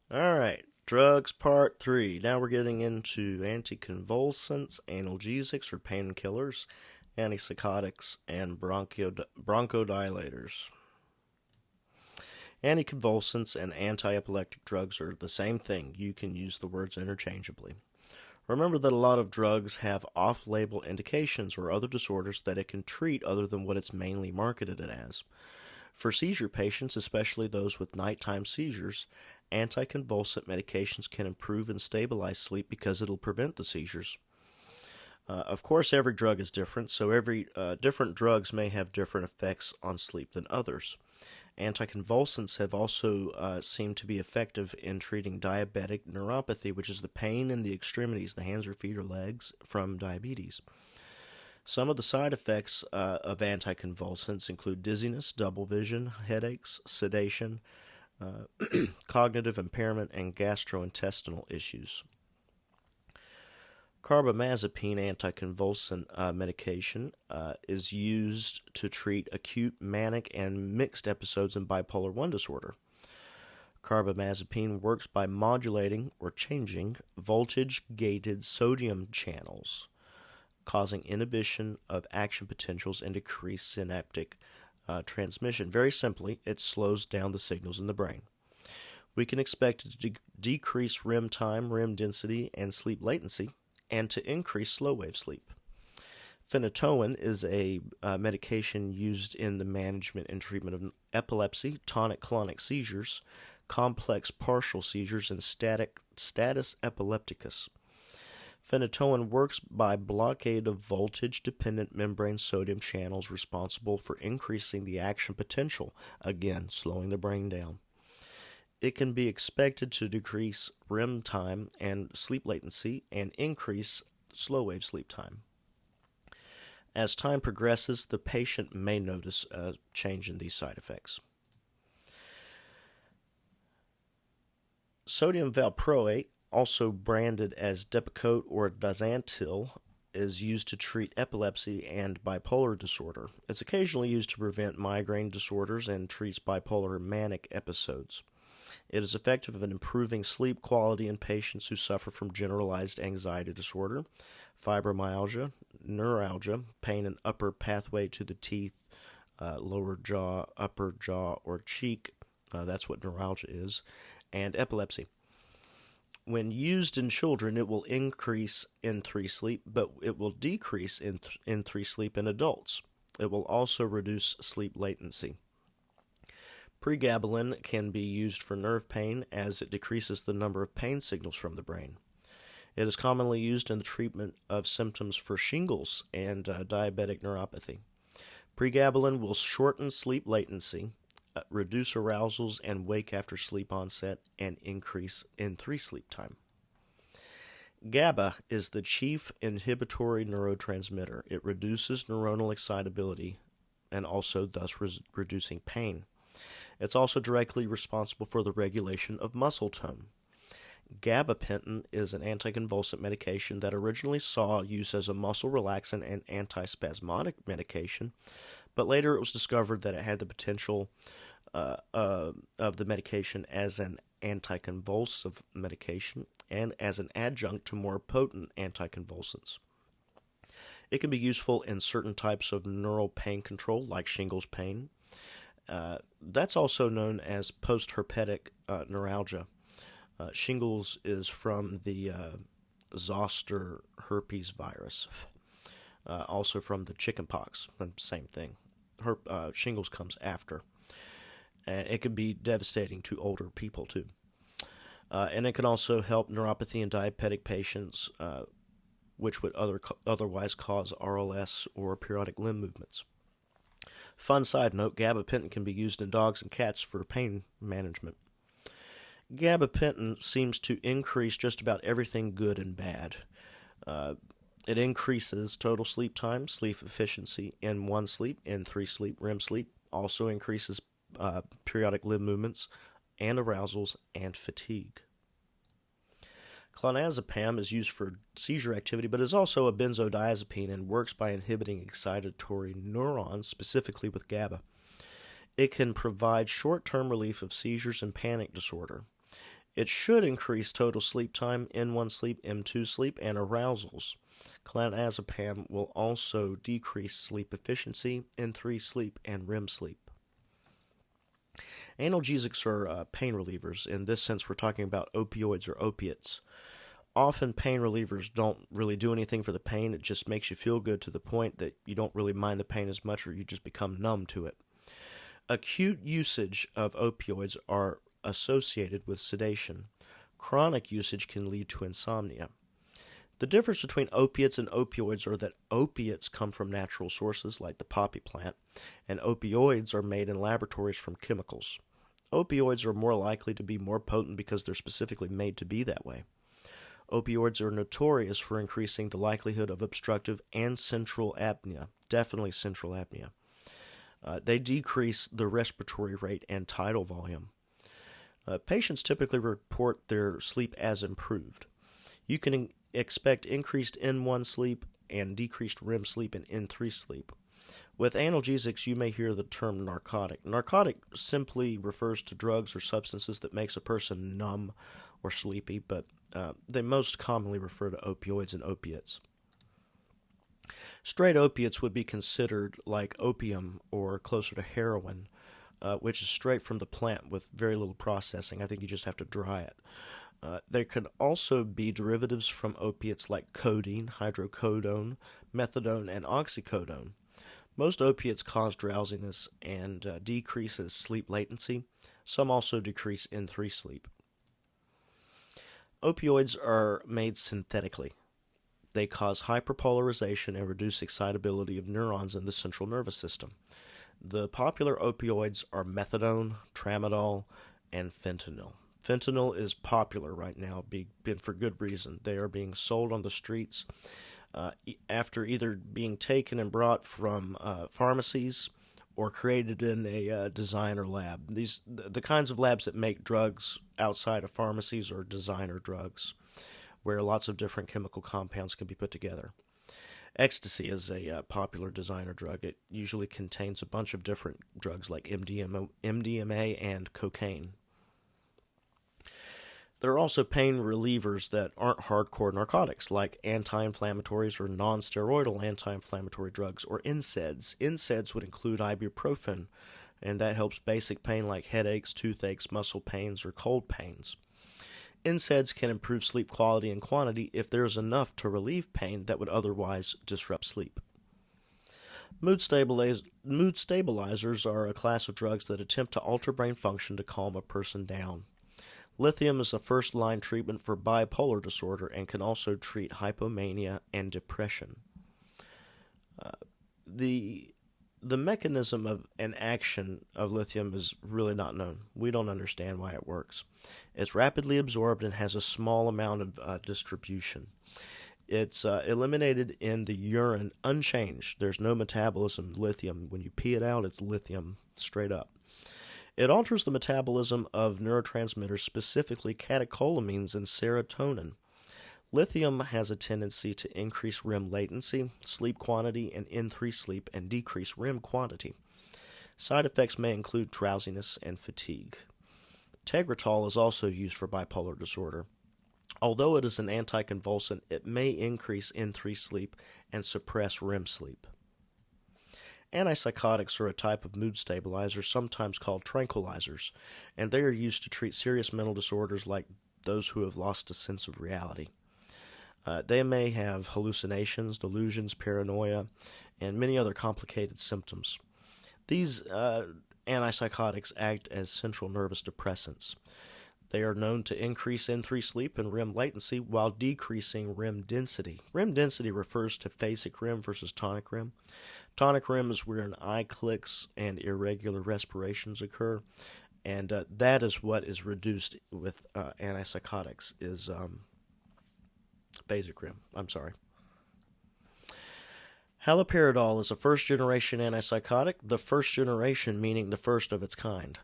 Alright, drugs part 3. Now we're getting into anticonvulsants, analgesics or painkillers, antipsychotics, and bronchodilators. Anticonvulsants and anti-epileptic drugs are the same thing. You can use the words interchangeably. Remember that a lot of drugs have off-label indications or other disorders that it can treat other than what it's mainly marketed as. For seizure patients, especially those with nighttime seizures, anticonvulsant medications can improve and stabilize sleep because it'll prevent the seizures. Of course, every drug is different, so every different drugs may have different effects on sleep than others. Anticonvulsants have also seemed to be effective in treating diabetic neuropathy, which is the pain in the extremities, the hands or feet or legs, from diabetes. Some of the side effects of anticonvulsants include dizziness, double vision, headaches, sedation, cognitive impairment, and gastrointestinal issues. Carbamazepine anticonvulsant medication is used to treat acute manic and mixed episodes in bipolar 1 disorder. Carbamazepine works by modulating or changing voltage-gated sodium channels, causing inhibition of action potentials and decreased synaptic transmission. Very simply, it slows down the signals in the brain. We can expect it to decrease REM time, REM density, and sleep latency, and to increase slow-wave sleep. Phenytoin is a medication used in the management and treatment of epilepsy, tonic-clonic seizures, complex partial seizures, and status epilepticus. Phenytoin works by blockade of voltage-dependent membrane sodium channels responsible for increasing the action potential, again, slowing the brain down. It can be expected to decrease REM time and sleep latency and increase slow-wave sleep time. As time progresses, the patient may notice a change in these side effects. Sodium valproate, also branded as Depakote or Dizantil, is used to treat epilepsy and bipolar disorder. It's occasionally used to prevent migraine disorders and treats bipolar manic episodes. It is effective in improving sleep quality in patients who suffer from generalized anxiety disorder, fibromyalgia, neuralgia, pain in upper pathway to the teeth, lower jaw, upper jaw, or cheek. That's what neuralgia is, and epilepsy. When used in children, it will increase N3 sleep, but it will decrease N3 sleep in adults. It will also reduce sleep latency. Pregabalin can be used for nerve pain as it decreases the number of pain signals from the brain. It is commonly used in the treatment of symptoms for shingles and diabetic neuropathy. Pregabalin will shorten sleep latency, reduce arousals and wake after sleep onset, and increase N3 sleep time. GABA is the chief inhibitory neurotransmitter. It reduces neuronal excitability and also thus reducing pain. It's also directly responsible for the regulation of muscle tone. Gabapentin is an anticonvulsant medication that originally saw use as a muscle relaxant and antispasmodic medication, but later it was discovered that it had the potential of the medication as an anticonvulsive medication and as an adjunct to more potent anticonvulsants. It can be useful in certain types of neural pain control, like shingles pain. That's also known as postherpetic neuralgia. Shingles is from the zoster herpes virus, also from the chickenpox, same thing. Shingles comes after. It can be devastating to older people, too. And it can also help neuropathy in diabetic patients, which would otherwise cause RLS or periodic limb movements. Fun side note, gabapentin can be used in dogs and cats for pain management. Gabapentin seems to increase just about everything good and bad. It increases total sleep time, sleep efficiency, N1 sleep, N3 sleep, REM sleep. Also increases periodic limb movements and arousals and fatigue. Clonazepam is used for seizure activity, but is also a benzodiazepine and works by inhibiting excitatory neurons, specifically with GABA. It can provide short-term relief of seizures and panic disorder. It should increase total sleep time, N1 sleep, M2 sleep, and arousals. Clonazepam will also decrease sleep efficiency, N3 sleep, and REM sleep. Analgesics are pain relievers. In this sense, we're talking about opioids or opiates. Often pain relievers don't really do anything for the pain. It just makes you feel good to the point that you don't really mind the pain as much, or you just become numb to it. Acute usage of opioids are associated with sedation. Chronic usage can lead to insomnia. The difference between opiates and opioids are that opiates come from natural sources like the poppy plant, and opioids are made in laboratories from chemicals. Opioids are more likely to be more potent because they're specifically made to be that way. Opioids are notorious for increasing the likelihood of obstructive and central apnea, definitely central apnea. They decrease the respiratory rate and tidal volume. Patients typically report their sleep as improved. You can expect increased N1 sleep and decreased REM sleep and N3 sleep. With analgesics, you may hear the term narcotic. Narcotic simply refers to drugs or substances that makes a person numb or sleepy, but they most commonly refer to opioids and opiates. Straight opiates would be considered like opium or closer to heroin, which is straight from the plant with very little processing. I think you just have to dry it. There could also be derivatives from opiates like codeine, hydrocodone, methadone, and oxycodone. Most opiates cause drowsiness and decreases sleep latency. Some also decrease N3 sleep. Opioids are made synthetically. They cause hyperpolarization and reduce excitability of neurons in the central nervous system. The popular opioids are methadone, tramadol, and fentanyl. Fentanyl is popular right now, been for good reason. They are being sold on the streets after either being taken and brought from pharmacies or created in a designer lab. The kinds of labs that make drugs outside of pharmacies are designer drugs, where lots of different chemical compounds can be put together. Ecstasy is a popular designer drug. It usually contains a bunch of different drugs like MDMA and cocaine. There are also pain relievers that aren't hardcore narcotics, like anti-inflammatories or non-steroidal anti-inflammatory drugs, or NSAIDs. NSAIDs would include ibuprofen, and that helps basic pain like headaches, toothaches, muscle pains, or cold pains. NSAIDs can improve sleep quality and quantity if there is enough to relieve pain that would otherwise disrupt sleep. Mood stabilizers are a class of drugs that attempt to alter brain function to calm a person down. Lithium is a first-line treatment for bipolar disorder and can also treat hypomania and depression. The mechanism of an action of lithium is really not known. We don't understand why it works. It's rapidly absorbed and has a small amount of distribution. It's eliminated in the urine unchanged. There's no metabolism of lithium. When you pee it out, it's lithium straight up. It alters the metabolism of neurotransmitters, specifically catecholamines and serotonin. Lithium has a tendency to increase REM latency, sleep quantity, and N3 sleep, and decrease REM quantity. Side effects may include drowsiness and fatigue. Tegretol is also used for bipolar disorder. Although it is an anticonvulsant, it may increase N3 sleep and suppress REM sleep. Antipsychotics are a type of mood stabilizer, sometimes called tranquilizers, and they are used to treat serious mental disorders like those who have lost a sense of reality. They may have hallucinations, delusions, paranoia, and many other complicated symptoms. These antipsychotics act as central nervous depressants. They are known to increase N3 sleep and REM latency while decreasing REM density. REM density refers to phasic REM versus tonic REM. Tonic REM is where an eye clicks and irregular respirations occur, and that is what is reduced with antipsychotics is phasic REM. Haloperidol is a first-generation antipsychotic, the first generation meaning the first of its kind.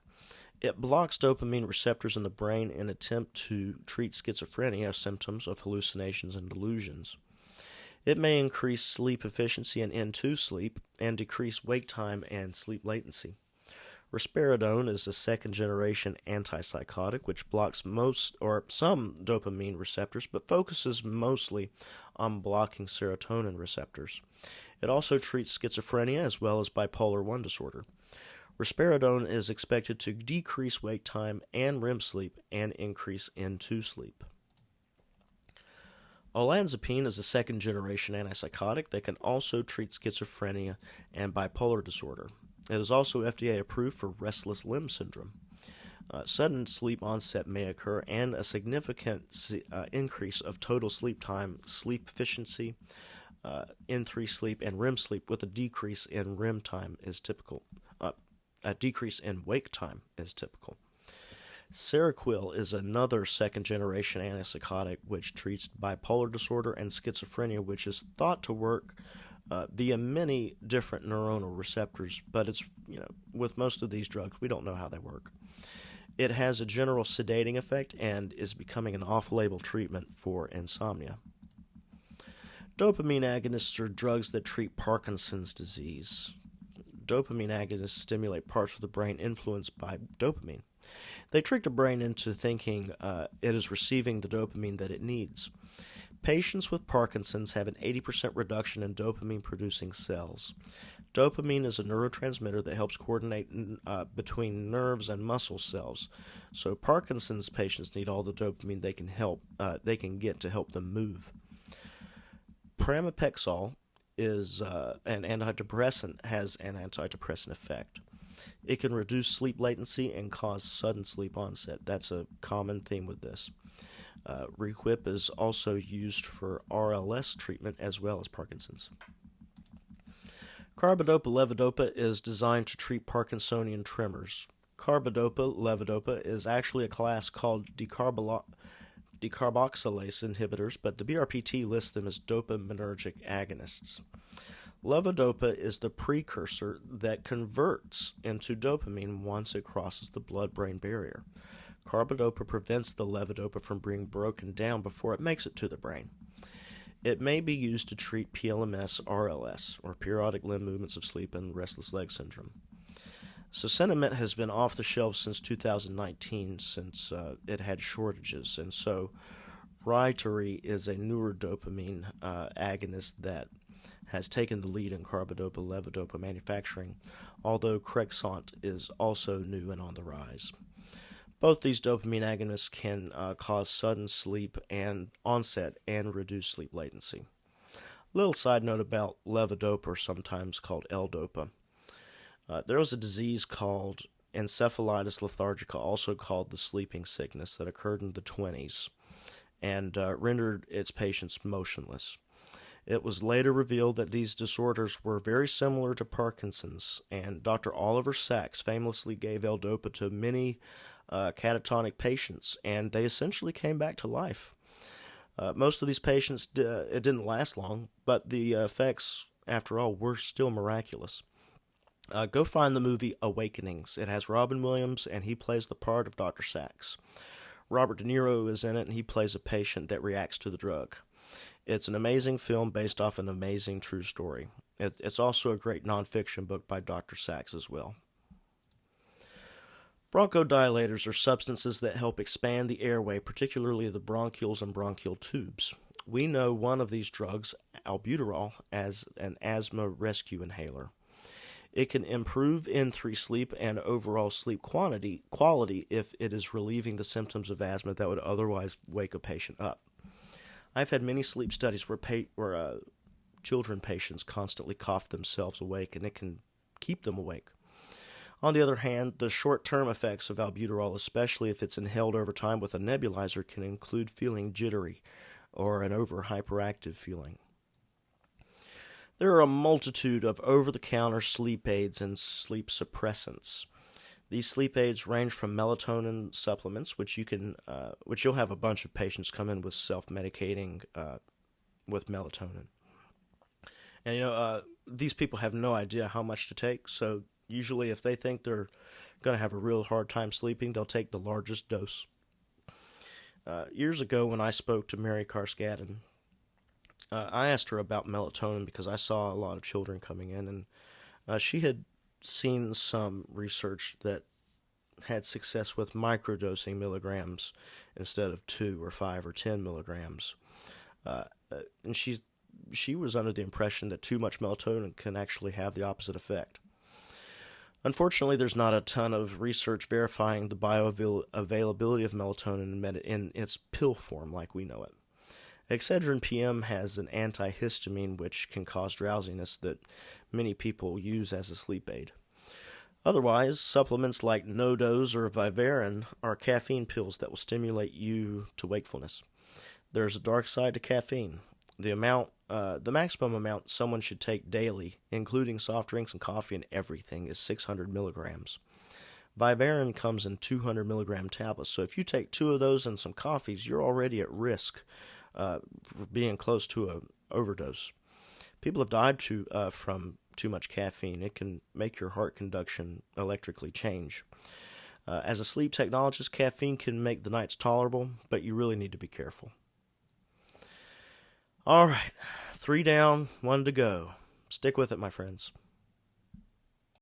It blocks dopamine receptors in the brain in an attempt to treat schizophrenia symptoms of hallucinations and delusions. It may increase sleep efficiency and N2 sleep and decrease wake time and sleep latency. Risperidone is a second-generation antipsychotic which blocks most or some dopamine receptors but focuses mostly on blocking serotonin receptors. It also treats schizophrenia as well as bipolar I disorder. Risperidone is expected to decrease wake time and REM sleep and increase N2 sleep. Olanzapine is a second-generation antipsychotic that can also treat schizophrenia and bipolar disorder. It is also FDA approved for restless limb syndrome. Sudden sleep onset may occur, and a significant increase of total sleep time, sleep efficiency, N3 sleep, and REM sleep with a decrease in REM time is typical. A decrease in wake time is typical. Seroquel is another second-generation antipsychotic which treats bipolar disorder and schizophrenia, which is thought to work via many different neuronal receptors, but with most of these drugs, we don't know how they work. It has a general sedating effect and is becoming an off-label treatment for insomnia. Dopamine agonists are drugs that treat Parkinson's disease. Dopamine agonists stimulate parts of the brain influenced by dopamine. They trick the brain into thinking it is receiving the dopamine that it needs. Patients with Parkinson's have an 80% reduction in dopamine-producing cells. Dopamine is a neurotransmitter that helps coordinate between nerves and muscle cells. So Parkinson's patients need all the dopamine they can get to help them move. Pramipexole is an antidepressant, has an antidepressant effect. It can reduce sleep latency and cause sudden sleep onset. That's a common theme with this. Requip is also used for RLS treatment as well as Parkinson's. Carbidopa-levodopa is designed to treat Parkinsonian tremors. Carbidopa-levodopa is actually a class called decarboxylase inhibitors, but the BRPT lists them as dopaminergic agonists. Levodopa is the precursor that converts into dopamine once it crosses the blood-brain barrier. Carbidopa prevents the levodopa from being broken down before it makes it to the brain. It may be used to treat PLMS-RLS, or periodic limb movements of sleep and restless leg syndrome. Succinimate has been off the shelves since 2019 since it had shortages, and so Rytary is a newer dopamine agonist that has taken the lead in carbidopa-levodopa manufacturing, although Crexont is also new and on the rise. Both these dopamine agonists can cause sudden sleep and onset and reduce sleep latency. Little side note about levodopa, or sometimes called L-dopa. There was a disease called encephalitis lethargica, also called the sleeping sickness, that occurred in the 1920s and rendered its patients motionless. It was later revealed that these disorders were very similar to Parkinson's, and Dr. Oliver Sacks famously gave L-dopa to many catatonic patients, and they essentially came back to life. Most of these patients, it didn't last long, but the effects, after all, were still miraculous. Go find the movie Awakenings. It has Robin Williams, and he plays the part of Dr. Sacks. Robert De Niro is in it, and he plays a patient that reacts to the drug. It's an amazing film based off an amazing true story. It's also a great nonfiction book by Dr. Sacks as well. Bronchodilators are substances that help expand the airway, particularly the bronchioles and bronchial tubes. We know one of these drugs, albuterol, as an asthma rescue inhaler. It can improve N3 sleep and overall sleep quality if it is relieving the symptoms of asthma that would otherwise wake a patient up. I've had many sleep studies where children patients constantly cough themselves awake, and it can keep them awake. On the other hand, the short-term effects of albuterol, especially if it's inhaled over time with a nebulizer, can include feeling jittery or an over-hyperactive feeling. There are a multitude of over-the-counter sleep aids and sleep suppressants. These sleep aids range from melatonin supplements, which you'll have a bunch of patients come in with self-medicating with melatonin. And these people have no idea how much to take, so usually if they think they're going to have a real hard time sleeping, they'll take the largest dose. Years ago when I spoke to Mary Carskadden, I asked her about melatonin because I saw a lot of children coming in, and she had seen some research that had success with microdosing milligrams instead of 2 or 5 or 10 milligrams. And she was under the impression that too much melatonin can actually have the opposite effect. Unfortunately, there's not a ton of research verifying the bioavailability of melatonin in its pill form like we know it. Excedrin PM has an antihistamine which can cause drowsiness that many people use as a sleep aid. Otherwise, supplements like NoDoz or Vivarin are caffeine pills that will stimulate you to wakefulness. There's a dark side to caffeine. The maximum amount someone should take daily, including soft drinks and coffee and everything, is 600 milligrams. Vivarin comes in 200 milligram tablets, so if you take 2 of those and some coffees, you're already at risk for being close to an overdose. People have died from too much caffeine. It can make your heart conduction electrically change. As a sleep technologist, caffeine can make the nights tolerable, but you really need to be careful. All right, 3 down, 1 to go. Stick with it, my friends.